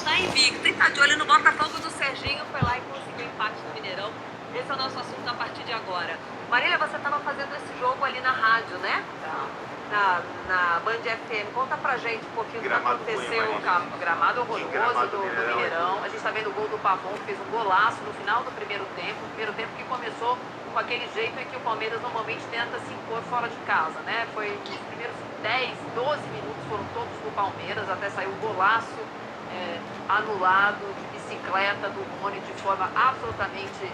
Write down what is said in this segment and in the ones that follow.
tá invicto e tá de olho no Botafogo do Serginho, foi lá e conseguiu empate no Mineirão. Esse é o nosso assunto a partir de agora. Marília, você estava fazendo esse jogo ali na rádio, né? Na Band FM. Conta pra gente um pouquinho o que aconteceu. Gramado horroroso do Mineirão. A gente tá vendo o gol do Pavon, que fez um golaço no final do primeiro tempo. Primeiro tempo que começou com aquele jeito em que o Palmeiras normalmente tenta se impor fora de casa, né? Foi os primeiros 10, 12 minutos foram todos do Palmeiras, até saiu o golaço anulado de bicicleta do Rony de forma absolutamente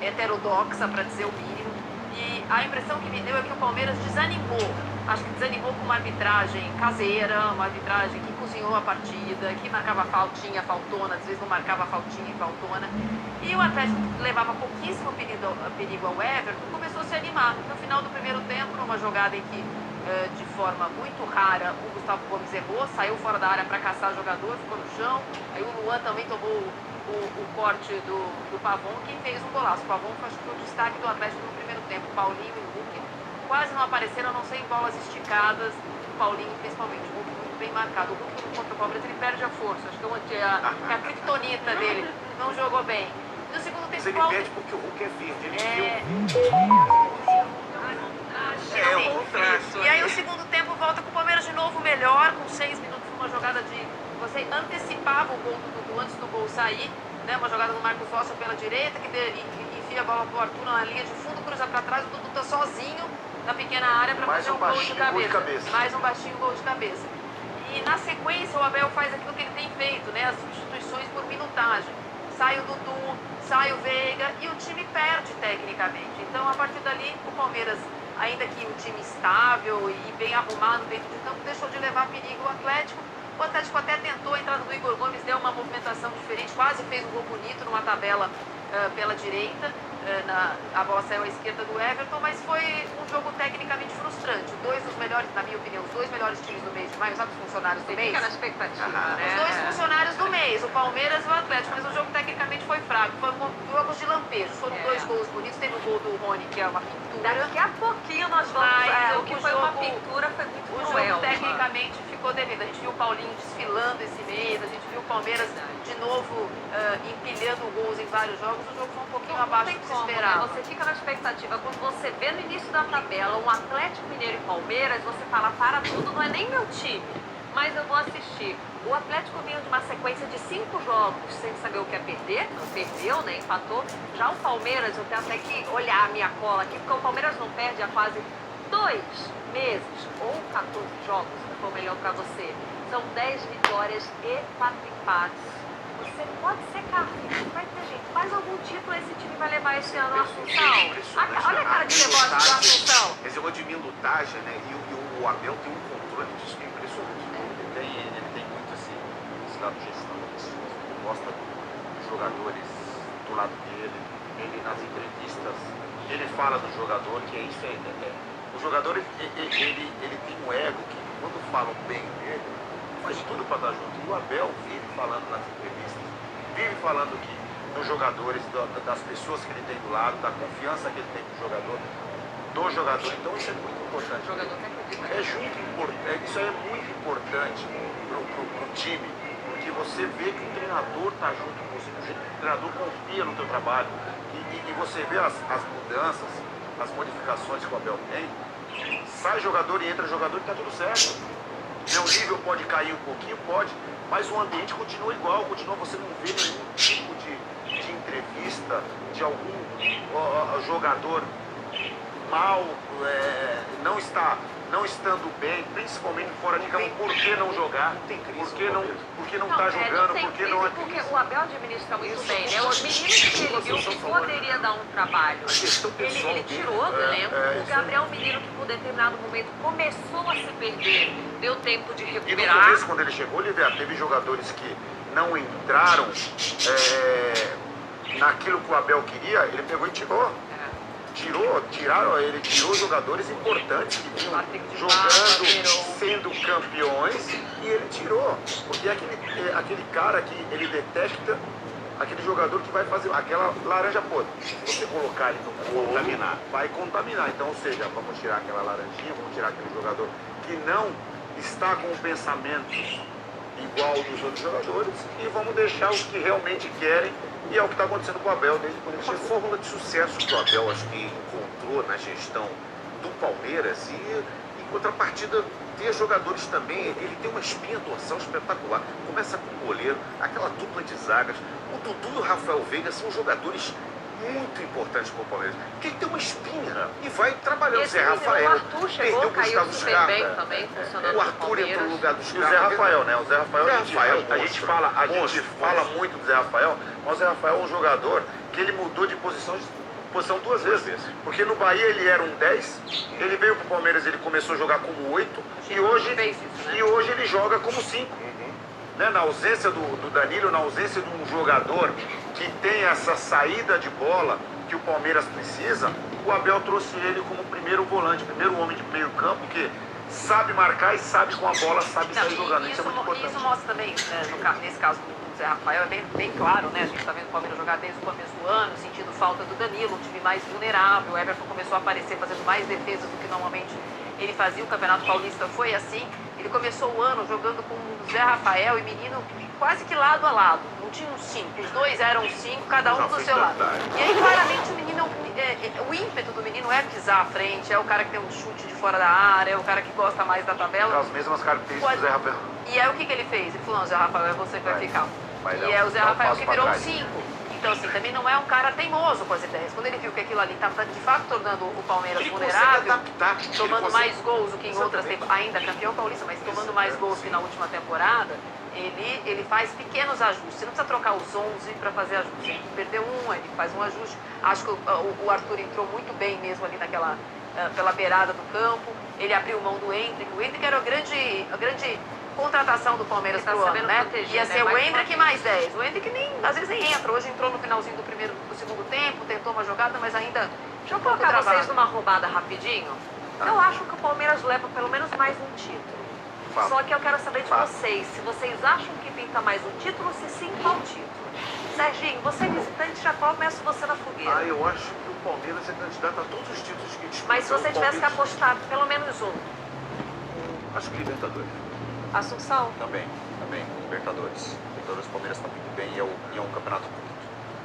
heterodoxa, para dizer o mínimo. E a impressão que me deu é que o Palmeiras desanimou. Acho que desanimou com uma arbitragem caseira, uma arbitragem que cozinhou a partida, que marcava faltinha, faltona, às vezes não marcava faltinha e faltona. E o Atlético, que levava pouquíssimo perigo ao Everton, começou a se animar. No final do primeiro tempo, numa jogada em que, de forma muito rara, o Gustavo Gomes errou, saiu fora da área para caçar o jogador, ficou no chão. Aí o Luan também tomou o corte do Pavon, que fez um golaço. O Pavon acho que foi o destaque do Atlético no primeiro tempo. O Paulinho e o Hulk quase não apareceram, a não ser em bolas esticadas. O Paulinho, principalmente, o Hulk muito bem marcado. O Hulk contra o Palmeiras, ele perde a força. Acho que a criptonita dele não jogou bem. No segundo tempo, ele perde porque o Hulk é verde. E aí o segundo tempo volta com o Palmeiras de novo melhor, com 6 minutos, uma jogada de... Você antecipava o gol do Dudu antes do gol sair, né? Uma jogada do Marcos Rocha pela direita, que enfia a bola pro Arthur na linha de fundo, cruza para trás, o Dudu tá sozinho na pequena área para fazer um gol de cabeça. Mais um baixinho gol de cabeça. E na sequência o Abel faz aquilo que ele tem feito, né? As substituições por minutagem. Sai o Dudu, sai o Veiga e o time perde tecnicamente. Então a partir dali o Palmeiras, ainda que um time estável e bem arrumado dentro de campo, deixou de levar perigo ao Atlético. O Atlético até tentou a entrada do Igor Gomes, deu uma movimentação diferente, quase fez um gol bonito numa tabela pela direita. A bola saiu à esquerda do Everton, mas foi um jogo tecnicamente frustrante. Dois dos melhores, na minha opinião, os dois melhores times do mês de maio, sabe os funcionários do mês? Fica na expectativa, né? Os dois funcionários do mês, o Palmeiras e o Atlético, mas o jogo tecnicamente foi fraco. Foi jogos de lampejo, foram dois gols bonitos, teve o gol do Rony, que é uma pintura. Daqui a pouquinho nós vamos... o que foi uma pintura foi muito cruel. O jogo tecnicamente ficou devido. A gente viu o Paulinho desfilando esse mês, a gente viu o Palmeiras de novo empilhando gols em vários jogos. O jogo foi um pouquinho abaixo do que se esperava. Você fica na expectativa. Quando você vê no início da tabela um Atlético Mineiro e Palmeiras, você fala, para tudo, não é nem meu time, mas eu vou assistir. O Atlético vinha de uma sequência de 5 jogos sem saber o que é perder, não perdeu, né? Empatou. Já o Palmeiras, eu tenho até que olhar a minha cola aqui, porque o Palmeiras não perde há quase 2 meses, ou 14 jogos, se for melhor para você. São 10 vitórias e 4 empates. Você pode ser carrinho, vai ter gente. Mais algum título esse time vai levar esse ano, Assunção? Olha a cara de negócio do Assunção. Esse negócio de minutagem, né? E o Abel tem um controle disso que é impressionante. Ele tem muito esse lado de gestão das pessoas. Ele gosta dos jogadores do lado dele. Ele, nas entrevistas, ele fala do jogador, que é isso aí. O jogador, ele tem um ego que, quando falam bem dele, faz tudo para dar junto. E o Abel vive falando nas entrevistas, vive falando que dos jogadores, das pessoas que ele tem do lado, da confiança que ele tem com o jogador, do jogador. Então isso é muito importante. O jogador tem que isso aí é muito importante pro time, porque você vê que o treinador está junto com você, o treinador confia no teu trabalho, e você vê as mudanças, as modificações que o Abel tem. Sai jogador e entra jogador e está tudo certo. Meu nível pode cair um pouquinho, pode, mas o ambiente continua igual, você não vê nenhum tipo de entrevista de algum jogador mal, não estando bem, principalmente fora de campo. Por que não jogar? Por que não está jogando? Por que não... Porque o Abel administra muito bem, né? Os meninos que ele viu que poderia dar um trabalho, ele tirou do elenco. O Gabriel, um menino que por determinado momento começou a se perder, deu tempo de recuperar. E no começo, quando ele chegou, teve jogadores que não entraram naquilo que o Abel queria, ele pegou e tirou. Ele tirou jogadores importantes que vinham jogando, sendo campeões, e ele tirou. Porque aquele cara que ele detesta, aquele jogador que vai fazer aquela laranja podre. Se você colocar ele no contaminar, vai contaminar. Então, ou seja, vamos tirar aquela laranjinha, vamos tirar aquele jogador que não está com o pensamento igual dos outros jogadores e vamos deixar os que realmente querem, e é o que está acontecendo com o Abel desde quando ele Uma chegou. fórmula de sucesso que o Abel acho que encontrou na gestão do Palmeiras e em contrapartida ter jogadores também, ele tem uma espinha dorsal espetacular. Começa com o goleiro, aquela dupla de zagas. O Dudu e o Rafael Veiga são jogadores muito importantes para o Palmeiras. Porque ele tem uma espinha e vai trabalhando. Esse Zé menino, Rafael, o Arthur chegou, perdeu o caiu Gustavo super bem Scarpa. também, funcionando O no Arthur entrou Palmeiras. no lugar do E o Scarpa. Zé Rafael, né? O Zé Rafael, Zé a Rafael, gente monstro. fala, a gente Monstro, fala monstro. muito do Zé Rafael, mas o Zé Rafael é um jogador que ele mudou de posição duas vezes. Porque no Bahia ele era um 10, ele veio pro Palmeiras, ele começou a jogar como 8 e hoje, Fez isso, né? e hoje ele joga como 5. Né? Na ausência do Danilo, na ausência de um jogador que tem essa saída de bola que o Palmeiras precisa, o Abel trouxe ele como primeiro volante, primeiro homem de meio campo, que sabe marcar e sabe com a bola, sabe Não, sair jogando. e Isso é muito importante. isso mostra também, nesse caso do Zé Rafael, é bem claro, né? A gente está vendo o Palmeiras jogar desde o começo do ano, sentindo falta do Danilo, um time mais vulnerável. O Everton começou a aparecer fazendo mais defesas do que normalmente ele fazia. O Campeonato Paulista foi assim. Ele começou o ano jogando com o Zé Rafael e Menino quase que lado a lado. Não tinha um 5, os dois eram 5, cada um do seu lado. E aí, claramente, o menino, o ímpeto do menino é pisar à frente, é o cara que tem um chute de fora da área, é o cara que gosta mais da tabela. As mesmas características do Zé Rafael. E aí, o que ele fez? Ele falou, não, Zé Rafael, é você que vai ficar. Vai dar E é o Zé dá um Rafael passo que pra virou um trás. 5. Então, assim, também não é um cara teimoso com as ideias. Quando ele viu que aquilo ali estava de fato tornando o Palmeiras Ele consegue vulnerável, adaptar. Ele tomando consegue- mais gols do que em outras Exatamente. temporadas, ainda campeão paulista, mas tomando mais gols que na última temporada, ele faz pequenos ajustes. Você não precisa trocar os 11 para fazer ajustes. Ele perdeu um, ele faz um ajuste. Acho que o Arthur entrou muito bem mesmo ali naquela, pela beirada do campo. Ele abriu mão do Endrick. O Endrick era a grande contratação do Palmeiras Ele tá pro ano, sabendo né? proteger, Ia né? ser o Mais Endrick uma- mais 10. O Endrick às vezes nem entra. Hoje entrou no finalzinho do segundo tempo, tentou uma jogada, mas ainda Deixa eu um pouco colocar vocês travado. numa roubada rapidinho. Eu acho que o Palmeiras leva pelo menos mais um título. Fala. Só que eu quero saber de Fala. vocês, se vocês acham que pinta mais um título, se sim, qual título? Serginho, você é visitante, já começo você na fogueira. Eu acho que o Palmeiras é candidato a todos os títulos que disputa. Mas se você O tivesse que Palmeiras- apostar pelo menos um, Acho que Libertadores. Assunção, Também. Libertadores. Libertadores, Palmeiras está muito bem e é um campeonato curto.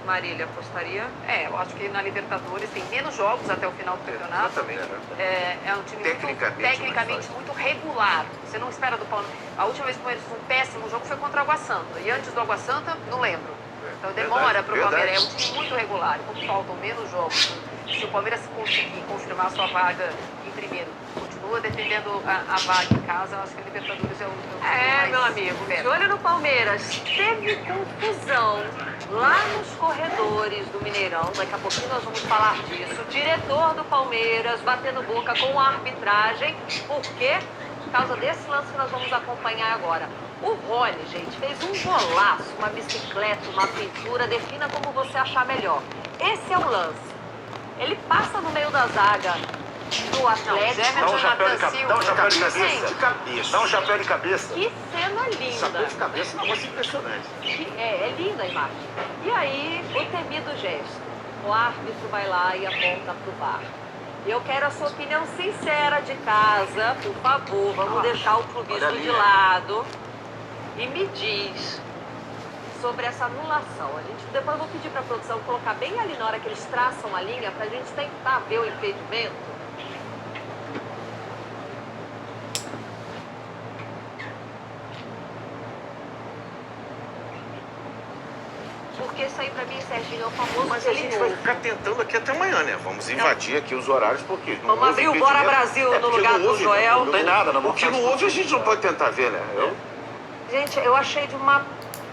Marília, apostaria? Eu acho que na Libertadores tem menos jogos até o final do campeonato. Exatamente. É um time Tecnicamente muito regular. Você não espera do Palmeiras. A última vez que o Palmeiras fez um péssimo jogo foi contra o Água Santa. E antes do Água Santa, não lembro. Então demora para o verdade. Palmeiras. É um time muito regular. Como faltam menos jogos, se o Palmeiras conseguir confirmar sua vaga em primeiro, continua defendendo a vaga em casa, eu acho que a Libertadores é o time mais Meu amigo, perto. de olho no Palmeiras. Teve confusão lá nos corredores do Mineirão. Daqui a pouquinho nós vamos falar disso. O diretor do Palmeiras batendo boca com a arbitragem. Por quê? Por causa desse lance que nós vamos acompanhar agora. O Rony, gente, fez um golaço, uma bicicleta, uma pintura. Defina como você achar melhor. Esse é o lance. Ele passa no meio da zaga do Atlético. Dá um chapéu de Jonathan cabeça. Dá um chapéu de cabeça. Silva. De cabeça. Dá um chapéu de cabeça. Que cena linda. Chapéu de cabeça é um negócio impressionante. É linda a imagem. E aí, o temido gesto. O árbitro vai lá e aponta pro VAR. Eu quero a sua opinião sincera de casa, por favor. Vamos deixar o clubismo olha ali, de né? lado. E me diz sobre essa anulação. Depois eu vou pedir para a produção colocar bem ali na hora que eles traçam a linha, para a gente tentar ver o impedimento. Porque isso aí pra mim, Serginho, é o famoso Mas a gente vai novo. ficar tentando aqui até amanhã, né? Vamos invadir aqui os horários, porque não Vamos houve abrir o Bora impedimento. Brasil no porque lugar não do houve, Joel. Não tem nada, não O que não houve a gente não pode tentar ver, né? Gente, eu achei de uma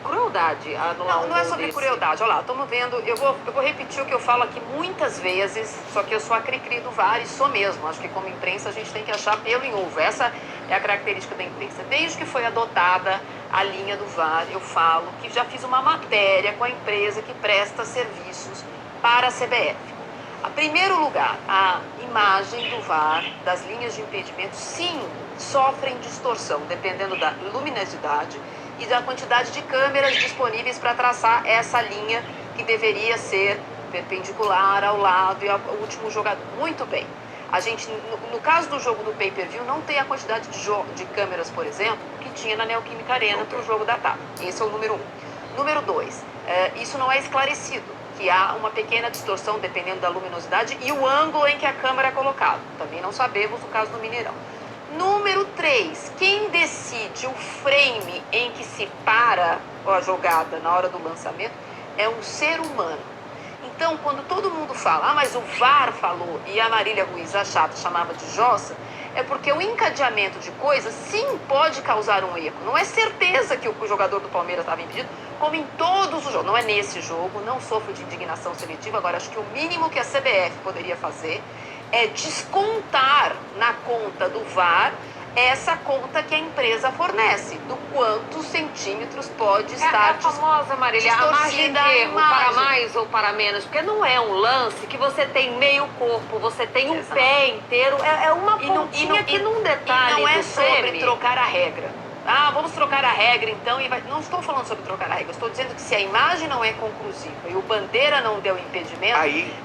crueldade anular Não é sobre desse. crueldade. Olha lá, estamos vendo. Eu vou repetir o que eu falo aqui muitas vezes, só que eu sou a cri-cri do VAR e sou mesmo. Acho que como imprensa a gente tem que achar pelo em ovo. Essa é a característica da imprensa. Desde que foi adotada a linha do VAR, eu falo que já fiz uma matéria com a empresa que presta serviços para a CBF. Em primeiro lugar, a imagem do VAR, das linhas de impedimento, sim, sofrem distorção, dependendo da luminosidade e da quantidade de câmeras disponíveis para traçar essa linha que deveria ser perpendicular ao lado e ao último jogador. Muito bem. A gente, no caso do jogo do pay-per-view, não tem a quantidade de câmeras, por exemplo, que tinha na Neoquímica Arena para o jogo da TAP. Esse é o número 1. Número 2, isso não é esclarecido, que há uma pequena distorção dependendo da luminosidade e o ângulo em que a câmera é colocada. Também não sabemos no caso do Mineirão. Número 3, quem decide o frame em que se para a jogada na hora do lançamento é um ser humano. Então, quando todo mundo fala, mas o VAR falou e a Marília Ruiz, a chata, chamava de jossa, é porque o encadeamento de coisas, sim, pode causar um erro. Não é certeza que o jogador do Palmeiras estava impedido, como em todos os jogos. Não é nesse jogo, não sofro de indignação seletiva. Agora, acho que o mínimo que a CBF poderia fazer é descontar na conta do VAR essa conta que a empresa fornece, do quantos centímetros pode estar a famosa, Marília, a margem de erro, para mais ou para menos, porque não é um lance que você tem meio corpo, você tem um pé inteiro, é uma pontinha que num detalhe e não é do sobre frame. trocar a regra. Ah, vamos trocar a regra então e vai... Não estou falando sobre trocar a regra, estou dizendo que se a imagem não é conclusiva e o bandeira não deu impedimento,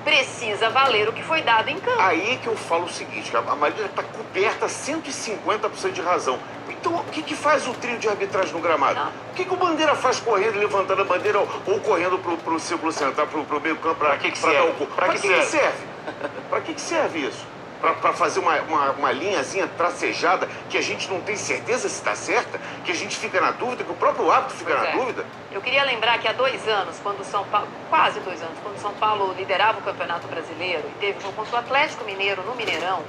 precisa valer o que foi dado em campo. Aí que eu falo o seguinte, a Marília está coberta 150% de razão. Então, o que faz o trio de arbitragem no gramado? Não. O que o bandeira faz correndo, levantando a bandeira ou correndo pro círculo central, pro meio campo? Para que serve? Para que serve? Para que serve isso? Para fazer uma linhazinha tracejada que a gente não tem certeza se está certa, que a gente fica na dúvida, que o próprio árbitro fica na dúvida. Eu queria lembrar que há 2 anos, quando São Paulo, quase 2 anos, quando São Paulo liderava o Campeonato Brasileiro e teve um jogo contra o Atlético Mineiro no Mineirão,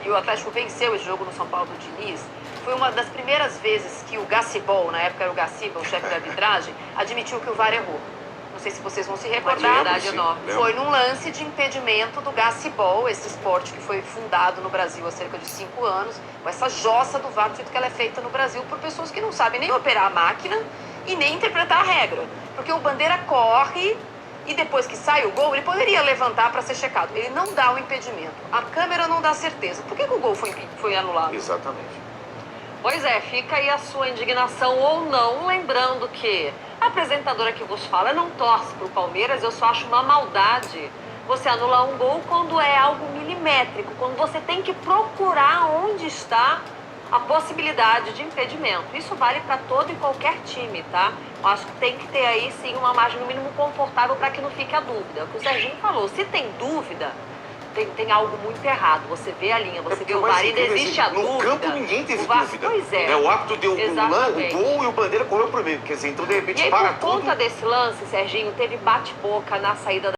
e o Atlético venceu esse jogo no São Paulo do Diniz, foi uma das primeiras vezes que o Gassibol, na época era o Gaciba, o chefe da arbitragem, admitiu que o VAR errou. Não sei se vocês vão se recordar. Foi num lance de impedimento do Gassibol, esse esporte que foi fundado no Brasil há cerca de 5 anos, com essa jossa do VAR, do jeito que ela é feita no Brasil, por pessoas que não sabem nem operar a máquina e nem interpretar a regra. Porque o bandeira corre e depois que sai o gol, ele poderia levantar para ser checado. Ele não dá o impedimento. A câmera não dá certeza. Por que o gol foi anulado? Exatamente. Pois é, fica aí a sua indignação ou não, lembrando que a apresentadora que vos fala não torce para o Palmeiras, eu só acho uma maldade você anular um gol quando é algo milimétrico, quando você tem que procurar onde está a possibilidade de impedimento. Isso vale para todo e qualquer time, tá? Eu acho que tem que ter aí sim uma margem no mínimo confortável para que não fique a dúvida. O que o Serginho falou, se tem dúvida, tem algo muito errado. Você vê a linha, você vê o VAR, ainda existe a dúvida. No campo ninguém teve dúvida. Pois é. O árbitro deu o gol e o bandeira correu pro meio. Quer dizer, então de repente para tudo. Por conta desse lance, Serginho, teve bate-boca na saída da